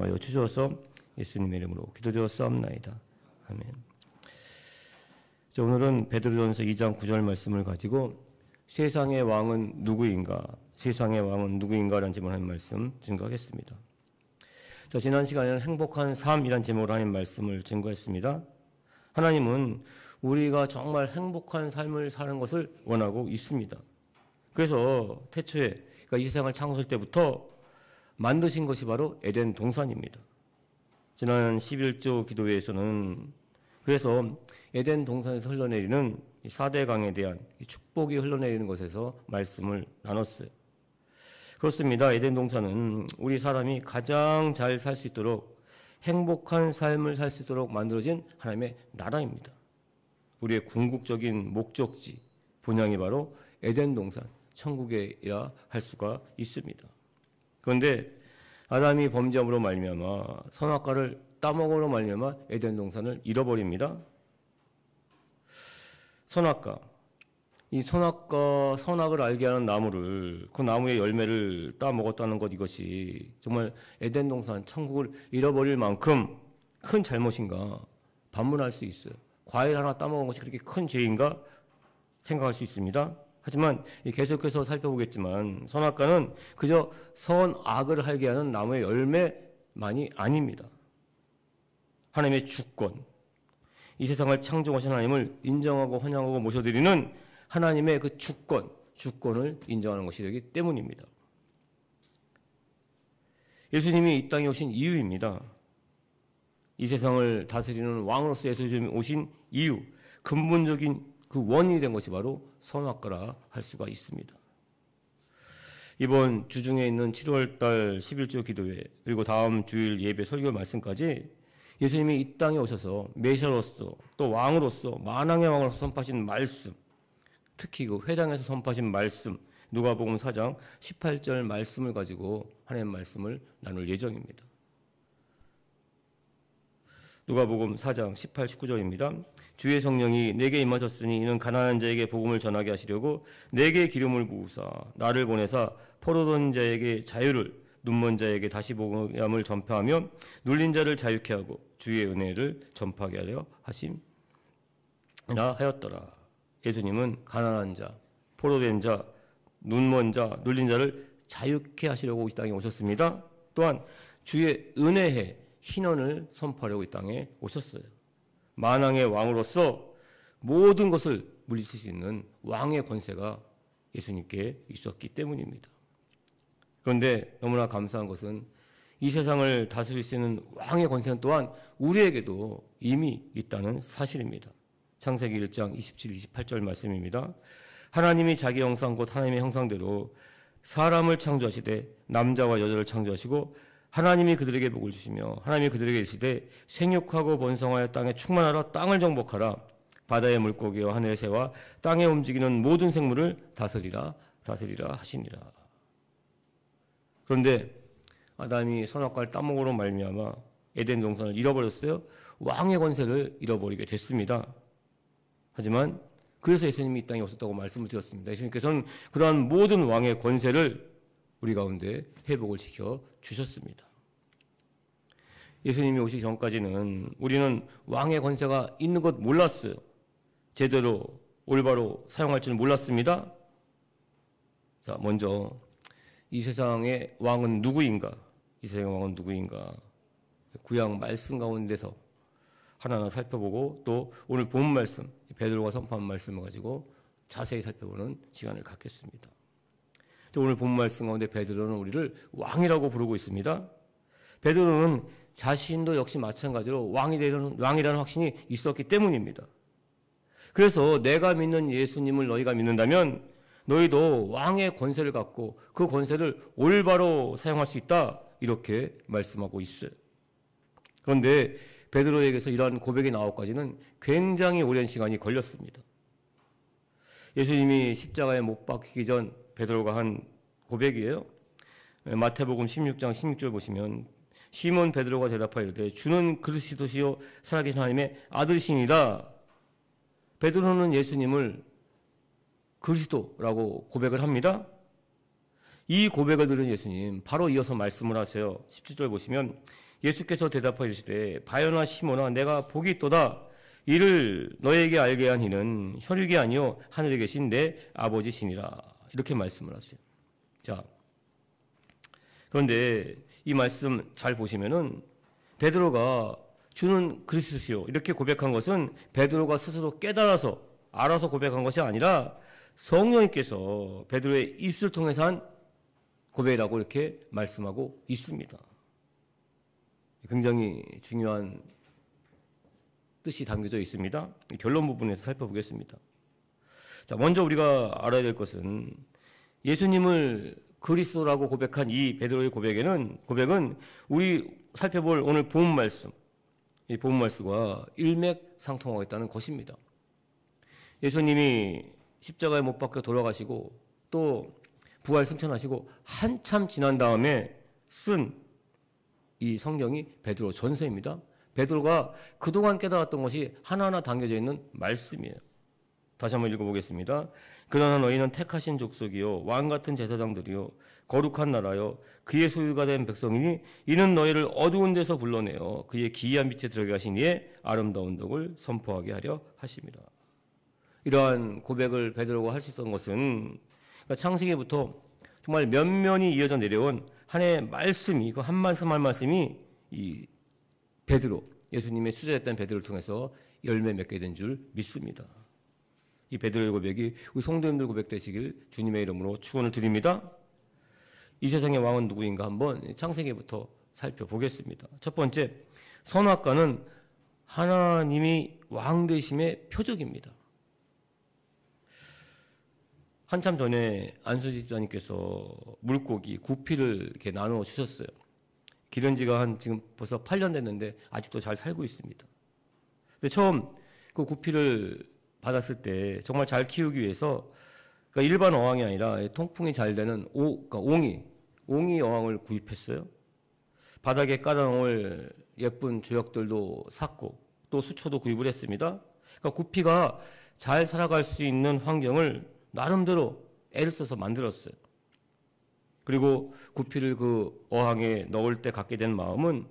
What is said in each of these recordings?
허락하여 주셔서 예수님의 이름으로 기도드렸사옵나이다. 아멘. 자, 오늘은 베드로전서 2장 9절 말씀을 가지고 세상의 왕은 누구인가? 세상의 왕은 누구인가라는 제목으로 하는 말씀 증거하겠습니다. 자, 지난 시간에는 행복한 삶이라는 제목으로 하는 말씀을 증거했습니다. 하나님은 우리가 정말 행복한 삶을 사는 것을 원하고 있습니다. 그래서 태초에, 그러니까 이 세상을 창조할 때부터 만드신 것이 바로 에덴 동산입니다. 지난 11조 기도회에서는 그래서 에덴 동산에서 흘러내리는 4대 강에 대한 축복이 흘러내리는 것에서 말씀을 나눴어요. 그렇습니다. 에덴 동산은 우리 사람이 가장 잘 살 수 있도록 행복한 삶을 살 수 있도록 만들어진 하나님의 나라입니다. 우리의 궁극적인 목적지, 본향이 바로 에덴 동산, 천국이라 할 수가 있습니다. 그런데 아담이 범죄함으로 말미암아 선악과를 따먹음으로 말미암아 에덴 동산을 잃어버립니다. 선악과, 이 선악과, 선악을 알게 하는 나무를, 그 나무의 열매를 따먹었다는 것, 이것이 정말 에덴 동산, 천국을 잃어버릴 만큼 큰 잘못인가 반문할 수 있어요. 과일 하나 따먹은 것이 그렇게 큰 죄인가 생각할 수 있습니다. 하지만 계속해서 살펴보겠지만 선악과는 그저 선악을 알게 하는 나무의 열매만이 아닙니다. 하나님의 주권, 이 세상을 창조하신 하나님을 인정하고 환영하고 모셔드리는 하나님의 그 주권을 인정하는 것이 되기 때문입니다. 예수님이 이 땅에 오신 이유입니다. 이 세상을 다스리는 왕으로서 예수님이 오신 이유, 근본적인 그 원인이 된 것이 바로 선악과라 할 수가 있습니다. 이번 주중에 있는 7월달 11조 기도회, 그리고 다음 주일 예배 설교 말씀까지 예수님이 이 땅에 오셔서 메시아로서 또 왕으로서 만왕의 왕으로서 선포하신 말씀, 특히 그 회당에서 선포하신 말씀, 누가복음 4장 18절 말씀을 가지고 하나님의 말씀을 나눌 예정입니다. 누가복음 4장 18, 19절입니다. 주의 성령이 내게 임하셨으니 이는 가난한 자에게 복음을 전하게 하시려고 내게 기름을 부으사 나를 보내사 포로된 자에게 자유를, 눈먼 자에게 다시 복음을 전파하며 눌린 자를 자유케 하고 주의 은혜를 전파하게 하려 하심이라 하였더라. 예수님은 가난한 자, 포로된 자, 눈먼 자, 눌린 자를 자유케 하시려고 이 땅에 오셨습니다. 또한 주의 은혜의 희년을 선포하려고 이 땅에 오셨어요. 만왕의 왕으로서 모든 것을 물리칠 수 있는 왕의 권세가 예수님께 있었기 때문입니다. 그런데 너무나 감사한 것은 이 세상을 다스릴 수 있는 왕의 권세는 또한 우리에게도 이미 있다는 사실입니다. 창세기 1장 27, 28절 말씀입니다. 하나님이 자기 형상 곧 하나님의 형상대로 사람을 창조하시되 남자와 여자를 창조하시고 하나님이 그들에게 복을 주시며 하나님이 그들에게 이르시되 생육하고 번성하여 땅에 충만하라, 땅을 정복하라, 바다의 물고기와 하늘의 새와 땅에 움직이는 모든 생물을 다스리라 하시니라. 그런데 아담이 선악과를 따먹으로 말미암아 에덴 동산을 잃어버렸어요. 왕의 권세를 잃어버리게 됐습니다. 하지만 그래서 예수님이 이 땅에 오셨다고 말씀을 드렸습니다. 예수님께서는 그러한 모든 왕의 권세를 우리 가운데 회복을 시켜 주셨습니다. 예수님이 오시기 전까지는 우리는 왕의 권세가 있는 것 몰랐어요. 제대로 올바로 사용할 줄 몰랐습니다. 자, 먼저 이 세상의 왕은 누구인가? 이 세상의 왕은 누구인가? 구약 말씀 가운데서 하나하나 살펴보고 또 오늘 본 말씀, 베드로가 선포한 말씀을 가지고 자세히 살펴보는 시간을 갖겠습니다. 또 오늘 본 말씀 가운데 베드로는 우리를 왕이라고 부르고 있습니다. 베드로는 자신도 역시 마찬가지로 왕이라는 확신이 있었기 때문입니다. 그래서 내가 믿는 예수님을 너희가 믿는다면 너희도 왕의 권세를 갖고 그 권세를 올바로 사용할 수 있다, 이렇게 말씀하고 있어요. 그런데 베드로에게서 이러한 고백이 나오기까지는 굉장히 오랜 시간이 걸렸습니다. 예수님이 십자가에 못 박히기 전 베드로가 한 고백이에요. 마태복음 16장 16절 보시면 시몬 베드로가 대답하여 이르되 주는 그리스도시요 살아계신 하나님의 아들이시니라. 베드로는 예수님을 그리스도라고 고백을 합니다. 이 고백을 들은 예수님 바로 이어서 말씀을 하세요. 17절 보시면 예수께서 대답하시되 바요나 시몬아 내가 복이 있도다. 이를 너에게 알게 한 이는 혈육이 아니요 하늘에 계신 내 아버지시니라. 이렇게 말씀을 하세요. 자, 그런데 이 말씀 잘 보시면은 베드로가 주는 그리스도시요 이렇게 고백한 것은 베드로가 스스로 깨달아서 알아서 고백한 것이 아니라 성령님께서 베드로의 입술을 통해서 한 고백이라고 이렇게 말씀하고 있습니다. 굉장히 중요한 뜻이 담겨져 있습니다. 결론 부분에서 살펴보겠습니다. 자, 먼저 우리가 알아야 될 것은 예수님을 그리스도라고 고백한 이 베드로의 고백은 우리 살펴볼 오늘 본문 말씀, 이 본문 말씀과 일맥상통하고 있다는 것입니다. 예수님이 십자가에 못 박혀 돌아가시고 또 부활 승천하시고 한참 지난 다음에 쓴 이 성경이 베드로 전서입니다. 베드로가 그동안 깨달았던 것이 하나하나 담겨져 있는 말씀이에요. 다시 한번 읽어보겠습니다. 그러나 너희는 택하신 족속이요 왕 같은 제사장들이요 거룩한 나라요 그의 소유가 된 백성이니 이는 너희를 어두운 데서 불러내어 그의 기이한 빛에 들어가게 하신 이의 아름다운 덕을 선포하게 하려 하심이라. 이러한 고백을 베드로가 할 수 있었던 것은 창세기부터 정말 면면이 이어져 내려온 하나의 말씀이 그 한 말씀 한 말씀이 이 베드로 예수님의 수제했던 베드로를 통해서 열매 맺게 된 줄 믿습니다. 이 베드로의 고백이 우리 성도님들 고백되시길 주님의 이름으로 축원을 드립니다. 이 세상의 왕은 누구인가 한번 창세기부터 살펴보겠습니다. 첫 번째, 선악과는 하나님이 왕 되심의 표적입니다. 한참 전에 안수지 집사님께서 물고기, 구피를 이렇게 나누어 주셨어요. 기른 지가 지금 벌써 8년 됐는데 아직도 잘 살고 있습니다. 근데 처음 그 구피를 받았을 때 정말 잘 키우기 위해서 그러니까 일반 어항이 아니라 통풍이 잘 되는 그러니까 옹이 어항을 구입했어요. 바닥에 깔아놓을 예쁜 조약들도 샀고 또 수초도 구입을 했습니다. 그러니까 구피가 잘 살아갈 수 있는 환경을 나름대로 애를 써서 만들었어요. 그리고 구피를 그 어항에 넣을 때 갖게 된 마음은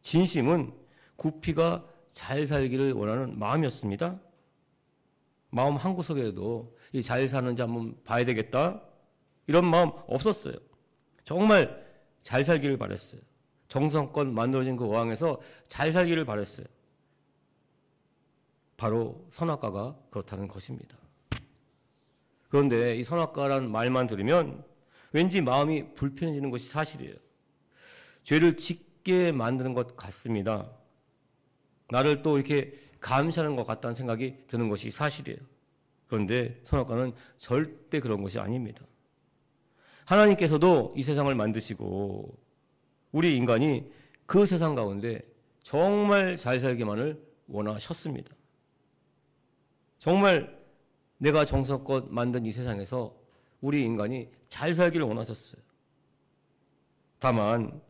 진심은 구피가 잘 살기를 원하는 마음이었습니다. 마음 한구석에도 잘 사는지 한번 봐야 되겠다 이런 마음 없었어요. 정말 잘 살기를 바랬어요. 정성껏 만들어진 그 어항에서 잘 살기를 바랬어요. 바로 선악과가 그렇다는 것입니다. 그런데 이 선악과라는 말만 들으면 왠지 마음이 불편해지는 것이 사실이에요. 죄를 짓게 만드는 것 같습니다. 나를 또 이렇게 감시하는 것 같다는 생각이 드는 것이 사실이에요. 그런데 선악과는 절대 그런 것이 아닙니다. 하나님께서도 이 세상을 만드시고 우리 인간이 그 세상 가운데 정말 잘 살기만을 원하셨습니다. 정말 내가 정성껏 만든 이 세상에서 우리 인간이 잘 살기를 원하셨어요. 다만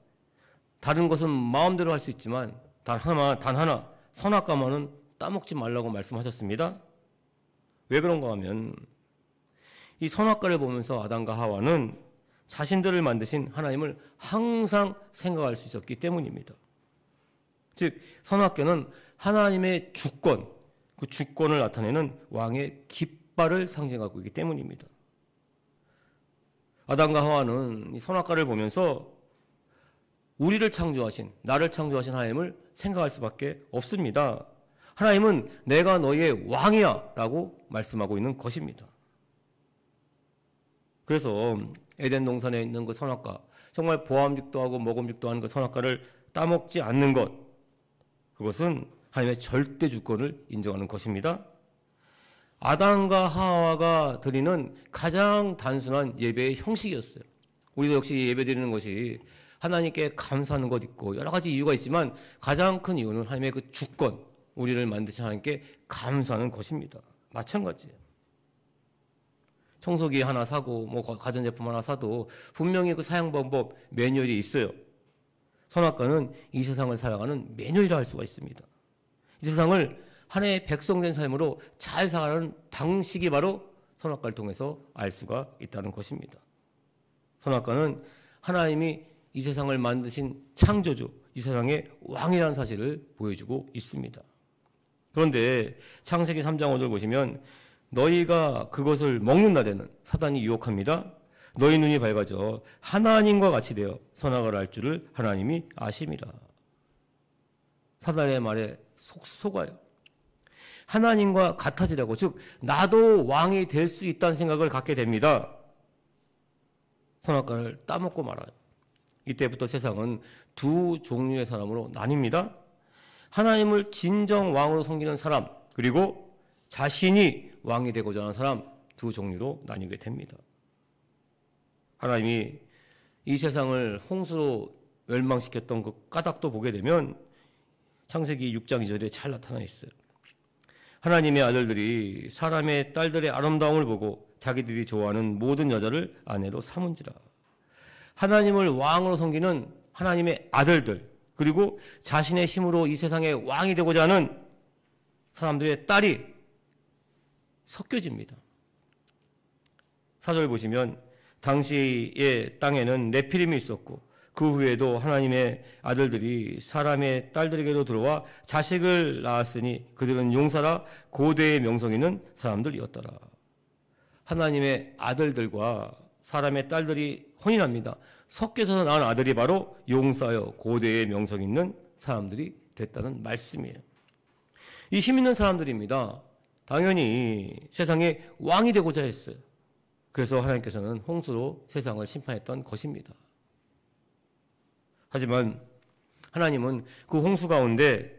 다른 것은 마음대로 할 수 있지만 단 하나 선악과만은 따먹지 말라고 말씀하셨습니다. 왜 그런가 하면 이 선악과를 보면서 아담과 하와는 자신들을 만드신 하나님을 항상 생각할 수 있었기 때문입니다. 즉 선악과는 하나님의 주권, 그 주권을 나타내는 왕의 깃발을 상징하고 있기 때문입니다. 아담과 하와는 이 선악과를 보면서 우리를 창조하신, 나를 창조하신 하나님을 생각할 수밖에 없습니다. 하나님은 내가 너희의 왕이야 라고 말씀하고 있는 것입니다. 그래서 에덴 동산에 있는 그 선악과, 정말 보암직도 하고 먹음직도 하는 그 선악과를 따먹지 않는 것, 그것은 하나님의 절대 주권을 인정하는 것입니다. 아담과 하와가 드리는 가장 단순한 예배의 형식이었어요. 우리도 역시 예배 드리는 것이 하나님께 감사하는 것 있고 여러 가지 이유가 있지만 가장 큰 이유는 하나님의 그 주권, 우리를 만드신 하나님께 감사하는 것입니다. 마찬가지예요. 청소기 하나 사고 뭐 가전제품 하나 사도 분명히 그 사용 방법 매뉴얼이 있어요. 선악과는 이 세상을 살아가는 매뉴얼이라 할 수가 있습니다. 이 세상을 하나의 백성된 삶으로 잘 살아가는 방식이 바로 선악과를 통해서 알 수가 있다는 것입니다. 선악과는 하나님이 이 세상을 만드신 창조주, 이 세상의 왕이라는 사실을 보여주고 있습니다. 그런데 창세기 3장 5절 보시면 너희가 그것을 먹는 날에는 사단이 유혹합니다. 너희 눈이 밝아져 하나님과 같이 되어 선악을 알 줄을 하나님이 아심이라. 사단의 말에 속아요. 하나님과 같아지라고, 즉 나도 왕이 될 수 있다는 생각을 갖게 됩니다. 선악과를 따먹고 말아요. 이때부터 세상은 두 종류의 사람으로 나뉩니다. 하나님을 진정 왕으로 섬기는 사람, 그리고 자신이 왕이 되고자 하는 사람, 두 종류로 나뉘게 됩니다. 하나님이 이 세상을 홍수로 멸망시켰던 그 까닭도 보게 되면 창세기 6장 2절에 잘 나타나 있어요. 하나님의 아들들이 사람의 딸들의 아름다움을 보고 자기들이 좋아하는 모든 여자를 아내로 삼은지라. 하나님을 왕으로 섬기는 하나님의 아들들, 그리고 자신의 힘으로 이 세상의 왕이 되고자 하는 사람들의 딸이 섞여집니다. 4절 보시면 당시의 땅에는 네피림이 있었고 그 후에도 하나님의 아들들이 사람의 딸들에게로 들어와 자식을 낳았으니 그들은 용사라 고대의 명성 있는 사람들이었더라. 하나님의 아들들과 사람의 딸들이 혼인합니다. 섞여서 낳은 아들이 바로 용사여 고대의 명성 있는 사람들이 됐다는 말씀이에요. 이 힘 있는 사람들입니다. 당연히 세상에 왕이 되고자 했어요. 그래서 하나님께서는 홍수로 세상을 심판했던 것입니다. 하지만 하나님은 그 홍수 가운데,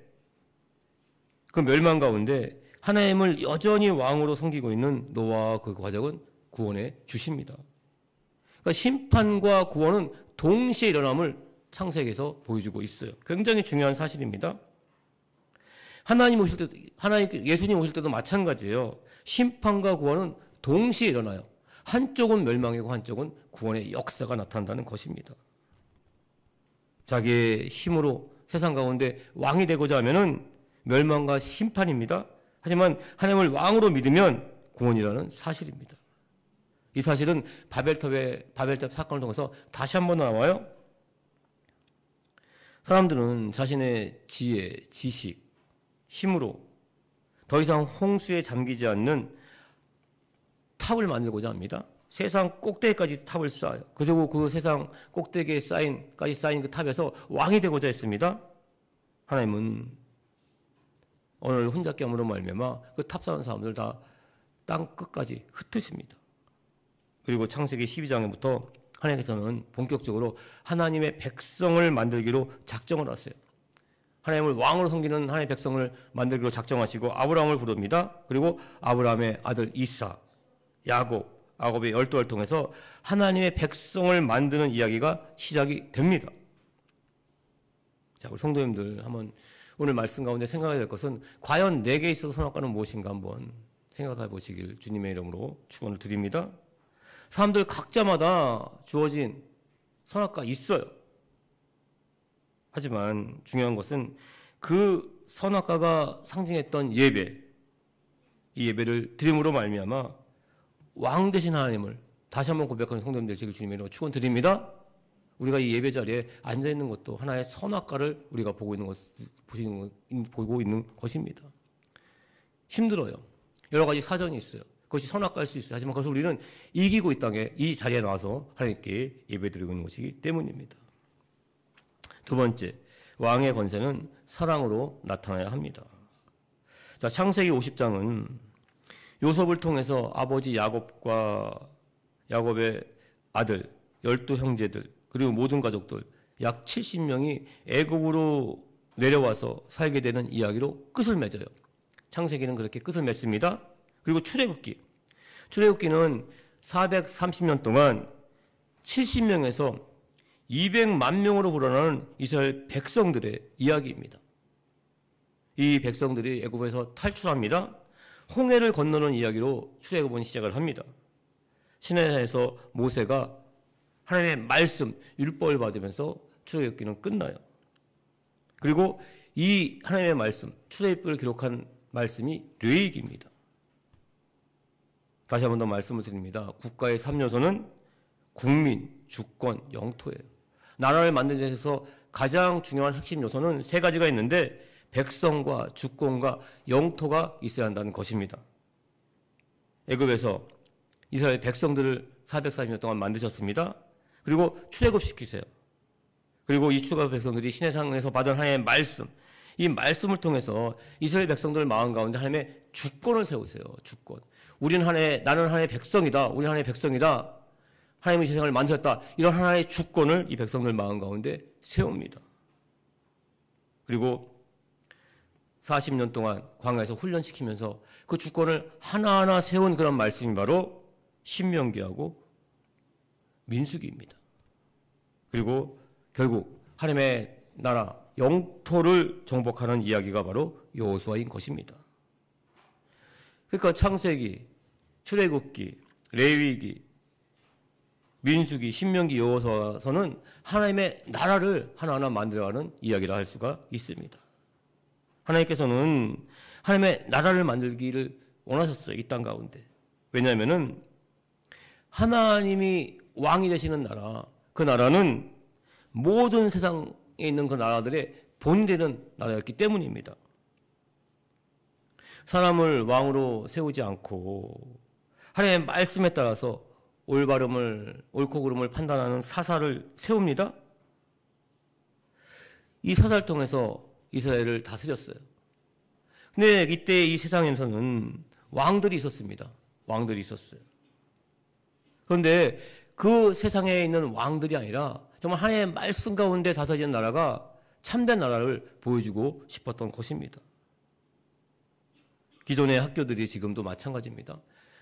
그 멸망 가운데 하나님을 여전히 왕으로 섬기고 있는 노아와 그 가족은 구원해 주십니다. 그러니까 심판과 구원은 동시에 일어남을 창세기에서 보여주고 있어요. 굉장히 중요한 사실입니다. 하나님 오실 때도, 예수님 오실 때도 마찬가지예요. 심판과 구원은 동시에 일어나요. 한쪽은 멸망이고 한쪽은 구원의 역사가 나타난다는 것입니다. 자기의 힘으로 세상 가운데 왕이 되고자 하면은 멸망과 심판입니다. 하지만 하나님을 왕으로 믿으면 구원이라는 사실입니다. 이 사실은 바벨탑 사건을 통해서 다시 한번 나와요. 사람들은 자신의 지혜, 지식, 힘으로 더 이상 홍수에 잠기지 않는 탑을 만들고자 합니다. 세상 꼭대기까지 탑을 쌓아요. 그리고 그 세상 꼭대기에 쌓인 그 탑에서 왕이 되고자 했습니다. 하나님은 오늘 혼잣gem으로 말미암아 그 탑 쌓은 사람들 다 땅 끝까지 흩으십니다. 그리고 창세기 12장부터 하나님께서는 본격적으로 하나님의 백성을 만들기로 작정을 하세요. 하나님을 왕으로 섬기는 하나님의 백성을 만들기로 작정하시고 아브라함을 부릅니다. 그리고 아브라함의 아들 이삭, 야곱의 12을 통해서 하나님의 백성을 만드는 이야기가 시작이 됩니다. 자, 우리 성도님들 한번 오늘 말씀 가운데 생각해야 될 것은 과연 내게 있어서 선악과는 무엇인가 한번 생각해 보시길 주님의 이름으로 축원을 드립니다. 사람들 각자마다 주어진 선악과 있어요. 하지만 중요한 것은 그 선악과가 상징했던 예배, 이 예배를 드림으로 말미암아 왕 되신 하나님을 다시 한번 고백하는 성도님 되시길 주님의 이름으로 축원드립니다. 우리가 이 예배 자리에 앉아 있는 것도 하나의 선악과를 우리가 보고 있는 것입니다. 힘들어요. 여러 가지 사정이 있어요. 그것이 선악과일 수 있어요. 하지만 그것을 우리는 이기고 이 자리에 나와서 하나님께 예배드리고 있는 것이기 때문입니다. 두 번째, 왕의 권세는 사랑으로 나타나야 합니다. 자, 창세기 50장은 요셉을 통해서 아버지 야곱의 아들 12형제들 그리고 모든 가족들 약 70명이 애굽으로 내려와서 살게 되는 이야기로 끝을 맺어요. 창세기는 그렇게 끝을 맺습니다. 그리고 출애굽기는 430년 동안 70명에서 200만 명으로 불어나는 이스라엘 백성들의 이야기입니다. 이 백성들이 애굽에서 탈출합니다. 홍해를 건너는 이야기로 출애굽은 시작을 합니다. 시내에서 모세가 하나님의 말씀, 율법을 받으면서 출애굽기는 끝나요. 그리고 이 하나님의 말씀, 출애굽기를 기록한 말씀이 레위기입니다. 다시 한번 더 말씀을 드립니다. 국가의 3요소는 국민, 주권, 영토예요. 나라를 만든 데서 가장 중요한 핵심 요소는 세 가지가 있는데 백성과 주권과 영토가 있어야 한다는 것입니다. 애굽에서 이스라엘 백성들을 440년 동안 만드셨습니다. 그리고 출애굽시키세요. 그리고 이 출애굽 백성들이 시내산에서 받은 하나님의 말씀, 이 말씀을 통해서 이스라엘 백성들 마음 가운데 하나님의 주권을 세우세요. 주권. 나는 하나님의 백성이다. 우리는 하나님의 백성이다. 하나님이 세상을 만드셨다. 이런 하나의 주권을 이 백성들 마음 가운데 세웁니다. 그리고 40년 동안 광야에서 훈련시키면서 그 주권을 하나하나 세운 그런 말씀이 바로 신명기하고 민수기입니다. 그리고 결국 하나님의 나라, 영토를 정복하는 이야기가 바로 여호수아인 것입니다. 그러니까 창세기, 출애굽기, 레위기, 민수기, 신명기, 여호수아서는 하나님의 나라를 하나하나 만들어가는 이야기라 할 수가 있습니다. 하나님께서는 하나님의 나라를 만들기를 원하셨어요. 이 땅 가운데. 왜냐하면은 하나님이 왕이 되시는 나라, 그 나라는 모든 세상에 있는 그 나라들의 본되는 나라였기 때문입니다. 사람을 왕으로 세우지 않고 하나님의 말씀에 따라서 옳고 그름을 판단하는 사사를 세웁니다. 이 사사를 통해서 이스라엘을 다스렸어요. 근데 이때 이 세상에서는 왕들이 있었습니다. 왕들이 있었어요. 그런데 그 세상에 있는 왕들이 아니라 정말 하나님의 말씀 가운데 다스리는 나라가 참된 나라를 보여주고 싶었던 것입니다. 기존의 학교들이 지금도 마찬가지입니다.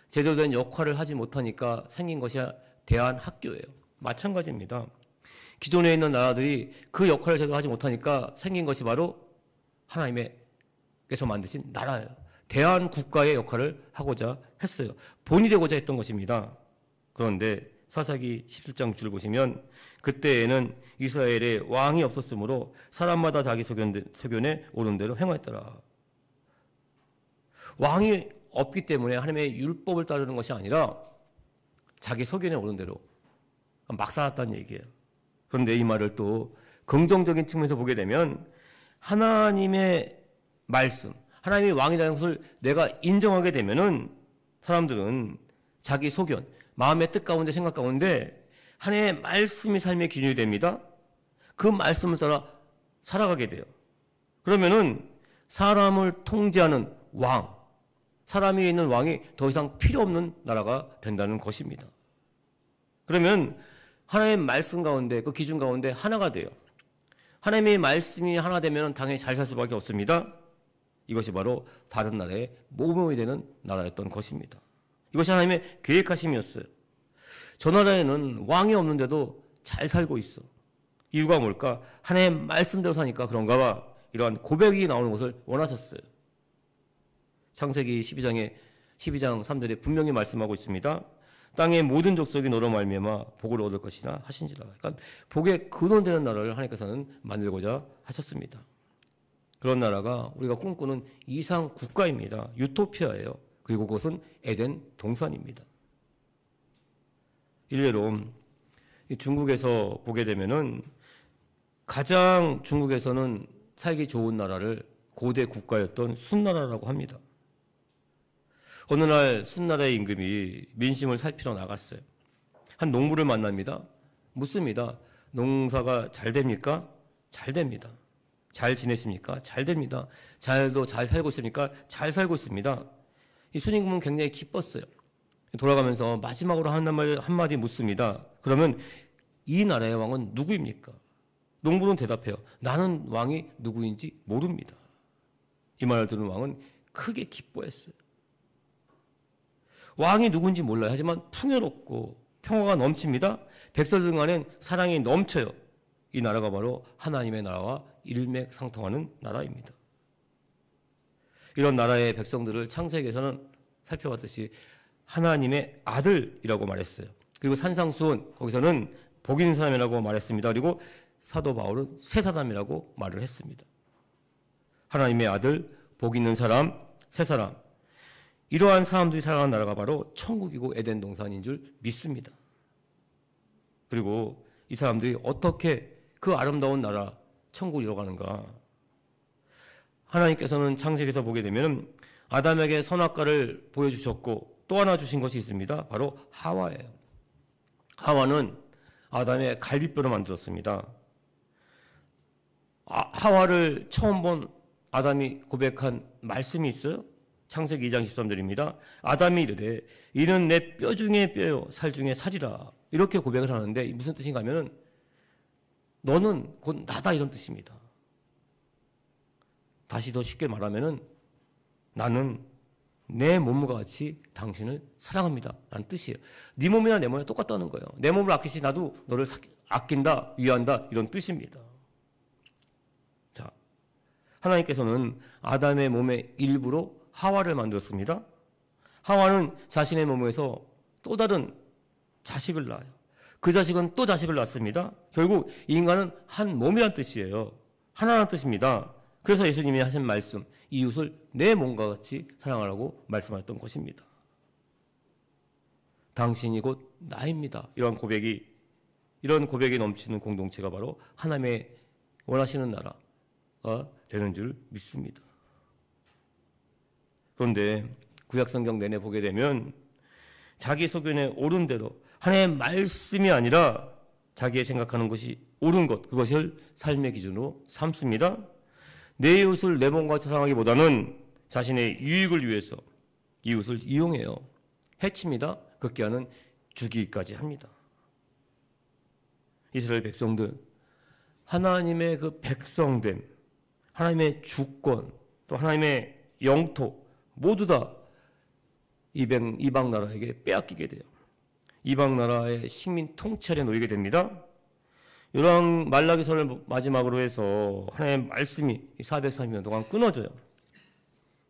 제대로 된 역할을 하지 못하니까 생긴 것이 대한학교예요. 마찬가지입니다. 기존에 있는 나라들이 그 역할을 제대로 하지 못하니까 생긴 것이 바로 하나님께서 만드신 나라예요. 대한국가의 역할을 하고자 했어요. 본이 되고자 했던 것입니다. 그런데 사사기 17장 줄을 보시면 그때에는 이스라엘에 왕이 없었으므로 사람마다 자기 소견에 옳은 대로 행하였더라. 왕이 없기 때문에 하나님의 율법을 따르는 것이 아니라 자기 소견에 옳은 대로 막 살았다는 얘기예요. 그런데 이 말을 또 긍정적인 측면에서 보게 되면 하나님의 말씀, 하나님이 왕이라는 것을 내가 인정하게 되면은 사람들은 자기 소견, 마음의 뜻 가운데 생각 가운데 하나님의 말씀이 삶의 기준이 됩니다. 그 말씀을 따라 살아가게 돼요. 그러면은 사람을 통제하는 왕, 사람이 있는 왕이 더 이상 필요 없는 나라가 된다는 것입니다. 그러면 하나님의 말씀 가운데, 그 기준 가운데 하나가 돼요. 하나님의 말씀이 하나 되면 당연히 잘 살 수밖에 없습니다. 이것이 바로 다른 나라의 모범이 되는 나라였던 것입니다. 이것이 하나님의 계획하심이었어요. 저 나라에는 왕이 없는데도 잘 살고 있어. 이유가 뭘까? 하나님의 말씀대로 사니까 그런가 봐. 이러한 고백이 나오는 것을 원하셨어요. 창세기 12장 3절에 분명히 말씀하고 있습니다. 땅의 모든 족속이 너로 말미암아 복을 얻을 것이나 하신지라. 그러니까 복의 근원되는 나라를 하나님께서는 만들고자 하셨습니다. 그런 나라가 우리가 꿈꾸는 이상 국가입니다. 유토피아예요. 그리고 그것은 에덴 동산입니다. 일례로 중국에서 보게 되면은 가장 중국에서는 살기 좋은 나라를 고대 국가였던 순나라라고 합니다. 어느 날 순나라의 임금이 민심을 살피러 나갔어요. 한 농부를 만납니다. 묻습니다. 농사가 잘 됩니까? 잘 됩니다. 잘 지내십니까? 잘 됩니다. 잘 살고 있습니까? 잘 살고 있습니다. 이 순임금은 굉장히 기뻤어요. 돌아가면서 마지막으로 한마디 묻습니다. 그러면 이 나라의 왕은 누구입니까? 농부는 대답해요. 나는 왕이 누구인지 모릅니다. 이 말을 들은 왕은 크게 기뻐했어요. 왕이 누군지 몰라요. 하지만 풍요롭고 평화가 넘칩니다. 백성들 간엔 사랑이 넘쳐요. 이 나라가 바로 하나님의 나라와 일맥상통하는 나라입니다. 이런 나라의 백성들을 창세기에서는 살펴봤듯이 하나님의 아들이라고 말했어요. 그리고 산상수훈 거기서는 복 있는 사람이라고 말했습니다. 그리고 사도 바울은 새 사람이라고 말을 했습니다. 하나님의 아들, 복 있는 사람, 새 사람. 이러한 사람들이 살아가는 나라가 바로 천국이고 에덴 동산인 줄 믿습니다. 그리고 이 사람들이 어떻게 그 아름다운 나라, 천국으로 가는가? 하나님께서는 창세기에서 보게 되면 아담에게 선악과를 보여주셨고 또 하나 주신 것이 있습니다. 바로 하와예요. 하와는 아담의 갈비뼈로 만들었습니다. 하와를 처음 본 아담이 고백한 말씀이 있어요. 창세기 2장 13절입니다. 아담이 이르되 이는 내 뼈 중에 뼈요 살 중에 살이라. 이렇게 고백을 하는데 무슨 뜻인가 하면은 너는 곧 나다 이런 뜻입니다. 다시 더 쉽게 말하면은 나는 내 몸과 같이 당신을 사랑합니다 라는 뜻이에요. 네 몸이나 내 몸이나 똑같다는 거예요. 내 몸을 아끼시 나도 너를 아낀다, 위한다 이런 뜻입니다. 자, 하나님께서는 아담의 몸의 일부로 하와를 만들었습니다. 하와는 자신의 몸에서 또 다른 자식을 낳아요. 그 자식은 또 자식을 낳습니다. 결국 인간은 한 몸이란 뜻이에요. 하나라는 뜻입니다. 그래서 예수님이 하신 말씀, 이웃을 내 몸과 같이 사랑하라고 말씀하셨던 것입니다. 당신이 곧 나입니다. 이런 고백이 넘치는 공동체가 바로 하나님의 원하시는 나라가 되는 줄 믿습니다. 그런데 구약성경 내내 보게 되면 자기 소견에 옳은 대로 하나님의 말씀이 아니라 자기의 생각하는 것이 옳은 것, 그것을 삶의 기준으로 삼습니다. 내 이웃을 내 몸과 같이 사랑하기보다는 자신의 유익을 위해서 이웃을 이용해요. 해칩니다. 극기하는 죽이기까지 합니다. 이스라엘 백성들, 하나님의 그 백성됨, 하나님의 주권, 또 하나님의 영토 모두 다 이방 나라에게 빼앗기게 돼요. 이방 나라의 식민 통치 아래 놓이게 됩니다. 이러한 말라기서를 마지막으로 해서 하나님의 말씀이 430년 동안 끊어져요.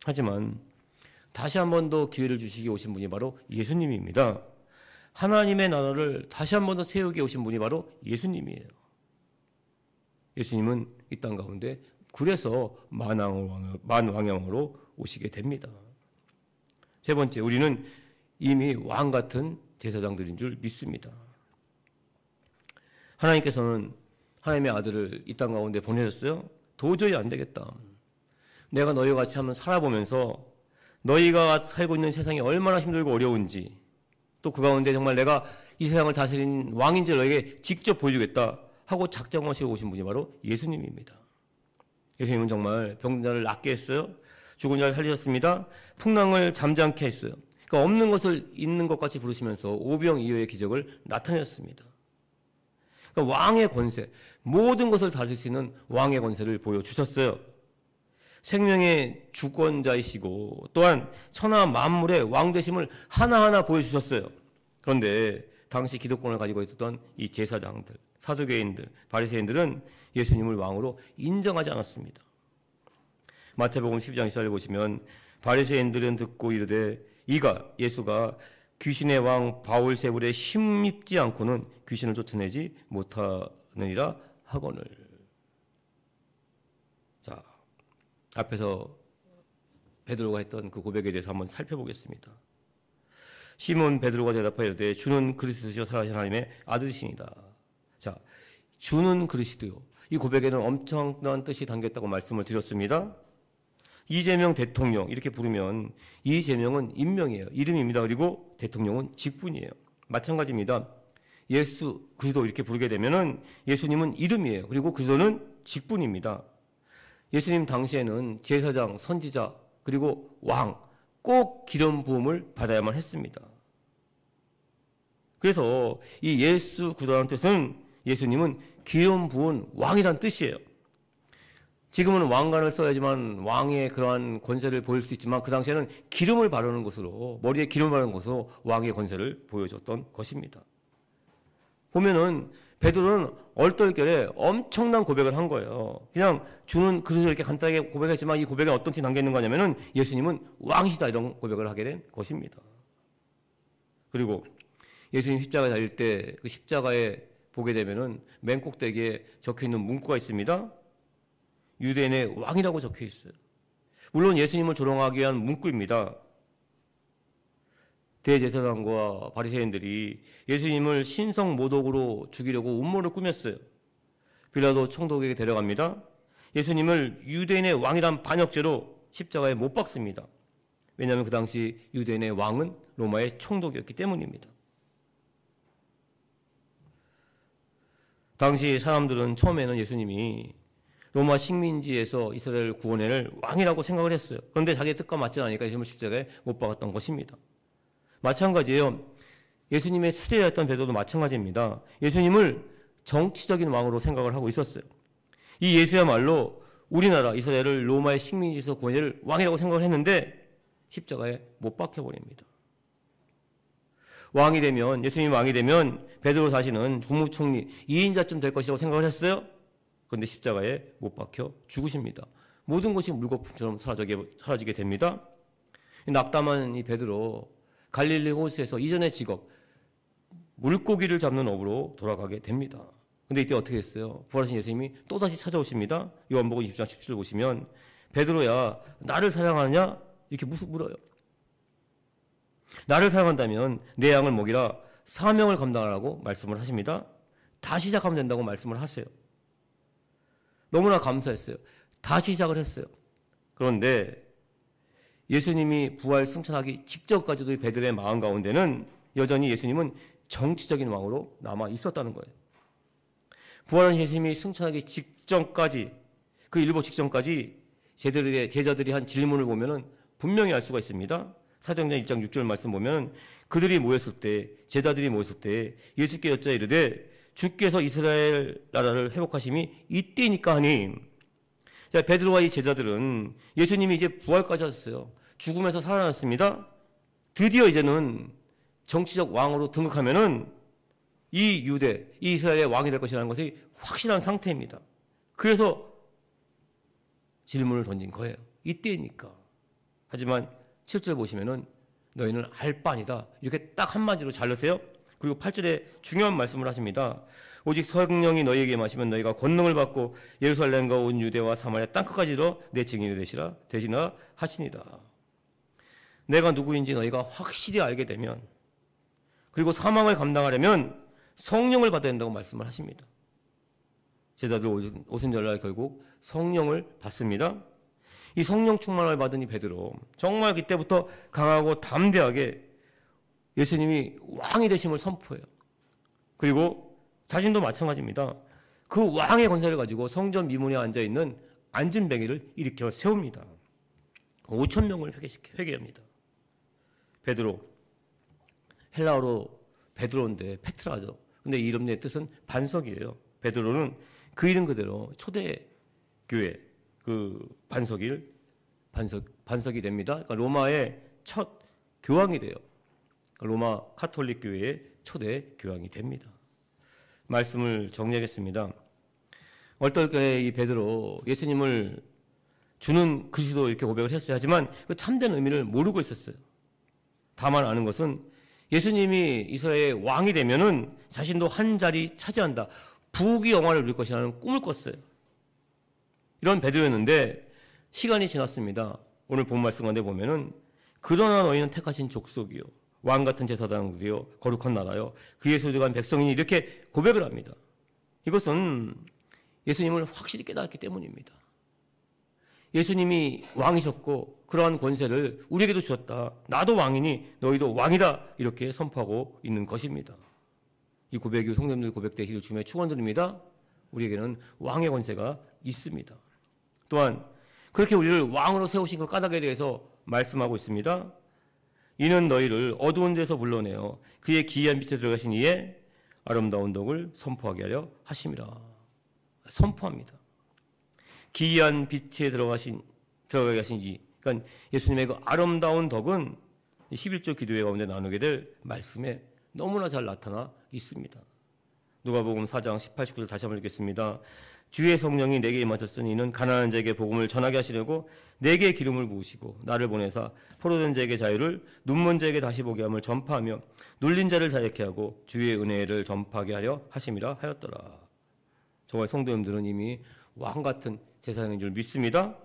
하지만 다시 한 번 더 기회를 주시기 오신 분이 바로 예수님입니다. 하나님의 나라를 다시 한 번 더 세우기 오신 분이 바로 예수님이에요. 예수님은 이 땅 가운데 그래서 만왕왕으로 오시게 됩니다. 세 번째, 우리는 이미 왕 같은 제사장들인 줄 믿습니다. 하나님께서는 하나님의 아들을 이 땅 가운데 보내셨어요. 도저히 안 되겠다. 내가 너희와 같이 한번 살아보면서 너희가 살고 있는 세상이 얼마나 힘들고 어려운지, 또 그 가운데 정말 내가 이 세상을 다스리는 왕인지 너에게 직접 보여주겠다 하고 작정하시고 오신 분이 바로 예수님입니다. 예수님은 정말 병든 자를 낫게 했어요. 죽은 자를 살리셨습니다. 풍랑을 잠잠케 했어요. 그러니까 없는 것을 있는 것 같이 부르시면서 오병이어의 기적을 나타냈습니다. 그러니까 왕의 권세, 모든 것을 다스릴 수 있는 왕의 권세를 보여주셨어요. 생명의 주권자이시고 또한 천하 만물의 왕 되심을 하나하나 보여주셨어요. 그런데 당시 기득권을 가지고 있었던 이 제사장들, 사두개인들, 바리새인들은 예수님을 왕으로 인정하지 않았습니다. 마태복음 12장 14절 보시면 바리새인들은 듣고 이르되 예수가 귀신의 왕 바울세불에 힘입지 않고는 귀신을 쫓아내지 못하느니라 하거늘. 자, 앞에서 베드로가 했던 그 고백에 대해서 한번 살펴보겠습니다. 시몬 베드로가 대답하여 주는 그리스도시요 살아계신 하나님의 아들이시니다. 자, 주는 그리스도요. 이 고백에는 엄청난 뜻이 담겼다고 말씀을 드렸습니다. 이재명 대통령 이렇게 부르면 이재명은 인명이에요. 이름입니다. 그리고 대통령은 직분이에요. 마찬가지입니다. 예수 그리스도 이렇게 부르게 되면은 예수님은 이름이에요. 그리고 그리스도는 직분입니다. 예수님 당시에는 제사장, 선지자, 그리고 왕, 꼭 기름 부음을 받아야만 했습니다. 그래서 이 예수 그리스도라는 뜻은 예수님은 기름 부은 왕이란 뜻이에요. 지금은 왕관을 써야지만 왕의 그러한 권세를 보일 수 있지만 그 당시에는 기름을 바르는 것으로, 머리에 기름을 바르는 것으로 왕의 권세를 보여줬던 것입니다. 보면은 베드로는 얼떨결에 엄청난 고백을 한 거예요. 그냥 주는 그리스도 이렇게 간단하게 고백했지만 이 고백에 어떤 뜻이 담겨 있는 거냐면은 예수님은 왕이시다 이런 고백을 하게 된 것입니다. 그리고 예수님 십자가에 달릴 때 그 십자가에 보게 되면은 맨 꼭대기에 적혀 있는 문구가 있습니다. 유대인의 왕이라고 적혀 있어요. 물론 예수님을 조롱하기 위한 문구입니다. 대제사장과 바리새인들이 예수님을 신성 모독으로 죽이려고 음모를 꾸몄어요. 빌라도 총독에게 데려갑니다. 예수님을 유대인의 왕이란 반역죄로 십자가에 못 박습니다. 왜냐하면 그 당시 유대인의 왕은 로마의 총독이었기 때문입니다. 당시 사람들은 처음에는 예수님이 로마 식민지에서 이스라엘을 구원해낼 왕이라고 생각을 했어요. 그런데 자기의 뜻과 맞지 않으니까 예수님을 십자가에 못 박았던 것입니다. 마찬가지예요. 예수님의 수제자였던 베드로도 마찬가지입니다. 예수님을 정치적인 왕으로 생각을 하고 있었어요. 이 예수야말로 우리나라 이스라엘을 로마의 식민지에서 구원해낼 왕이라고 생각을 했는데 십자가에 못 박혀버립니다. 왕이 되면, 예수님이 왕이 되면 베드로 자신은 국무총리 2인자쯤 될 것이라고 생각을 했어요. 그런데 십자가에 못 박혀 죽으십니다. 모든 것이 물거품처럼 사라지게 됩니다. 낙담한 이 베드로 갈릴리 호수에서 이전의 직업 물고기를 잡는 업으로 돌아가게 됩니다. 근데 이때 어떻게 했어요? 부활하신 예수님이 또다시 찾아오십니다. 요한복음 20장 17절 보시면 베드로야 나를 사랑하느냐? 이렇게 물어요. 나를 사랑한다면 내 양을 먹이라 사명을 감당하라고 말씀을 하십니다. 다시 시작하면 된다고 말씀을 하세요. 너무나 감사했어요. 다시 시작을 했어요. 그런데 예수님이 부활 승천하기 직전까지도 베드로의 마음 가운데는 여전히 예수님은 정치적인 왕으로 남아 있었다는 거예요. 부활한 예수님이 승천하기 직전까지, 그 일보 직전까지 제자들이 한 질문을 보면은 분명히 알 수가 있습니다. 사도행전 1장 6절 말씀 보면 그들이 모였을 때, 제자들이 모였을 때 예수께 여짜 이르되 주께서 이스라엘 나라를 회복하심이 이때니까 하니. 자, 베드로와 이 제자들은 예수님이 이제 부활까지 하셨어요. 죽음에서 살아났습니다. 드디어 이제는 정치적 왕으로 등극하면은 이 유대, 이 이스라엘의 왕이 될 것이라는 것이 확실한 상태입니다. 그래서 질문을 던진 거예요. 이때니까. 하지만 7절 보시면은 너희는 알 바 아니다. 이렇게 딱 한마디로 잘르세요. 그리고 8절에 중요한 말씀을 하십니다. 오직 성령이 너희에게 마시면 너희가 권능을 받고 예루살렘과 온 유대와 사마리아 땅끝까지로 내 증인이 되시나 하시니다. 내가 누구인지 너희가 확실히 알게 되면, 그리고 사망을 감당하려면 성령을 받아야 된다고 말씀을 하십니다. 제자들 오순절날 결국 성령을 받습니다. 이 성령 충만을 받은 이 베드로, 정말 그때부터 강하고 담대하게 예수님이 왕이 되심을 선포해요. 그리고 자신도 마찬가지입니다. 그 왕의 권세를 가지고 성전 미문에 앉아있는 안진뱅이를 일으켜 세웁니다. 5,000명을 회개합니다. 베드로, 헬라어로 베드로인데 페트라죠. 근데 이 이름의 뜻은 반석이에요. 베드로는 그 이름 그대로 초대 교회 그 반석이 됩니다. 그러니까 로마의 첫 교황이 돼요. 로마 카톨릭 교회의 초대 교황이 됩니다. 말씀을 정리하겠습니다. 얼떨결에 이 베드로 예수님을 주는 그리스도 이렇게 고백을 했어요. 하지만 그 참된 의미를 모르고 있었어요. 다만 아는 것은 예수님이 이스라엘의 왕이 되면은 자신도 한 자리 차지한다. 부귀 영화를 누릴 것이라는 꿈을 꿨어요. 이런 베드로였는데 시간이 지났습니다. 오늘 본 말씀 가운데 보면은 그러나 너희는 택하신 족속이요 왕 같은 제사장들이요 거룩한 나라요 그의 소유한 백성이니 이렇게 고백을 합니다. 이것은 예수님을 확실히 깨달았기 때문입니다. 예수님이 왕이셨고 그러한 권세를 우리에게도 주셨다. 나도 왕이니 너희도 왕이다. 이렇게 선포하고 있는 것입니다. 이 고백이 성도님들 고백되기를 주님의 축원드립니다. 우리에게는 왕의 권세가 있습니다. 또한 그렇게 우리를 왕으로 세우신 그 까닭에 대해서 말씀하고 있습니다. 이는 너희를 어두운 데서 불러내어 그의 기이한 빛에 들어가신 이에 아름다운 덕을 선포하게 하려 하심이라. 선포합니다. 기이한 빛에 들어가게 하신 이, 그러니까 예수님의 그 아름다운 덕은 11조 기도회 가운데 나누게 될 말씀에 너무나 잘 나타나 있습니다. 누가복음 4장 18, 19절 다시 한번 읽겠습니다. 주의 성령이 내게 임하셨으니 이는 가난한 자에게 복음을 전하게 하시려고 내게 기름을 부으시고 나를 보내사 포로된 자에게 자유를 눈먼 자에게 다시 보게 함을 전파하며 눌린 자를 자유케 하고 주의 은혜를 전파하게 하려 하심이라 하였더라. 정말 성도님들은 이미 왕 같은 제사장인 줄 믿습니다.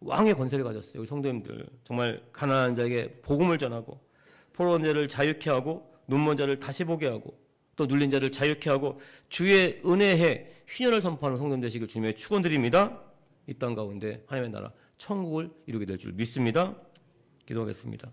왕의 권세를 가졌어요. 우리 성도님들 정말 가난한 자에게 복음을 전하고 포로된 자를 자유케 하고 눈먼 자를 다시 보게 하고 또 눌린 자를 자유케 하고 주의 은혜에 희년을 선포하는 성도님 되시길 주님의 축원드립니다. 이 땅 가운데 하나님의 나라 천국을 이루게 될 줄 믿습니다. 기도하겠습니다.